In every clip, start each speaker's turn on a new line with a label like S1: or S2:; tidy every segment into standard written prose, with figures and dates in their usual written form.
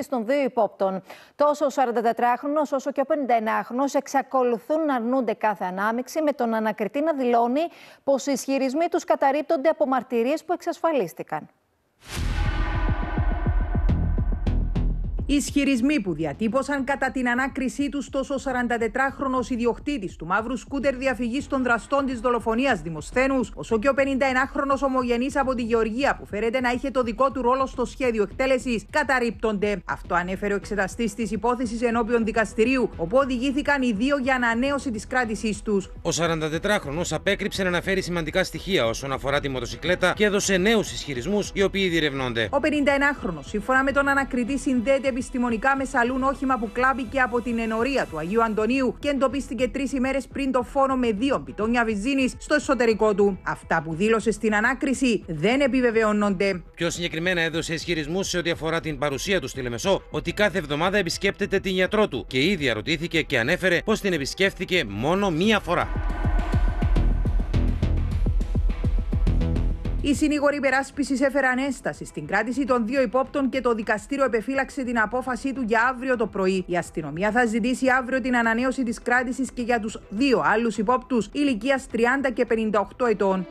S1: των δύο υπόπτων. Τόσο ο 44χρονος όσο και ο 51χρονος εξακολουθούν να αρνούνται κάθε ανάμειξη, με τον ανακριτή να δηλώνει πως οι ισχυρισμοί τους καταρρίπτονται από μαρτυρίες που εξασφαλίστηκαν.
S2: Οι ισχυρισμοί που διατύπωσαν κατά την ανάκρισή τους τόσο ο 44χρονος ιδιοκτήτης του μαύρου σκούτερ διαφυγής των δραστών της δολοφονίας Δημοσθένους, όσο και ο 51χρονος ομογενής από τη Γεωργία που φέρεται να είχε το δικό του ρόλο στο σχέδιο εκτέλεσης, καταρρίπτονται. Αυτό ανέφερε ο εξεταστής της υπόθεσης ενώπιον δικαστηρίου, όπου οδηγήθηκαν οι δύο για ανανέωση της κράτησής τους.
S3: Ο 44χρονος απέκρυψε να αναφέρει σημαντικά στοιχεία όσον αφορά τη μοτοσικλέτα και έδωσε νέους ισχυρισμούς, οι οποίοι διερευνώνται.
S2: Ο 51χρονος, σύμφωνα με τον ανακριτή, συνδέεται επιστημονικά με σαλούν όχημα που κλάπηκε από την ενορία του Αγίου Αντωνίου και εντοπίστηκε 3 ημέρες πριν το φόνο με 2 μπιτόνια βενζίνης στο εσωτερικό του. Αυτά που δήλωσε στην ανάκριση δεν επιβεβαιώνονται.
S3: Πιο συγκεκριμένα έδωσε ισχυρισμούς σε ό,τι αφορά την παρουσία του στη Λεμεσό, ότι κάθε εβδομάδα επισκέπτεται την γιατρό του και ήδη ερωτήθηκε και ανέφερε πως την επισκέφθηκε μόνο μία φορά.
S2: Οι συνήγοροι υπεράσπισης έφεραν ένσταση στην κράτηση των δύο υπόπτων και το δικαστήριο επεφύλαξε την απόφασή του για αύριο το πρωί. Η αστυνομία θα ζητήσει αύριο την ανανέωση της κράτησης και για τους δύο άλλους υπόπτους ηλικίας 30 και 58 ετών.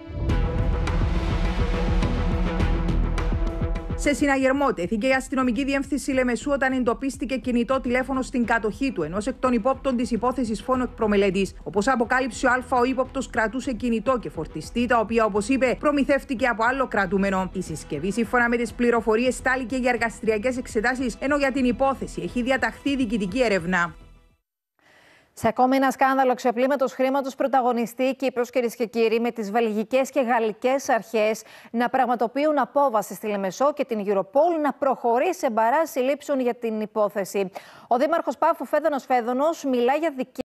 S2: Σε συναγερμό τέθηκε η αστυνομική διεύθυνση Λεμεσού όταν εντοπίστηκε κινητό τηλέφωνο στην κατοχή του ενός εκ των υπόπτων της υπόθεσης φόνου εκ προμελέτης. Όπως αποκάλυψε ο Α, ο ύποπτος κρατούσε κινητό και φορτιστή, τα οποία, όπως είπε, προμηθεύτηκε από άλλο κρατούμενο. Η συσκευή, σύμφωνα με τις πληροφορίες, στάληκε για εργαστηριακές εξετάσεις, ενώ για την υπόθεση έχει διαταχθεί διοικητική έρευνα.
S1: Σε ακόμη ένα σκάνδαλο ξεπλήματος χρήματος πρωταγωνιστεί η Κύπρος, κυρίες και κύριοι, με τις βελγικές και γαλλικές αρχές να πραγματοποιούν απόβαση στη Λεμεσό και την Europol να προχωρεί σε μπαράζ συλλήψεων για την υπόθεση. Ο δήμαρχος Πάφου Φέδωνος μιλά για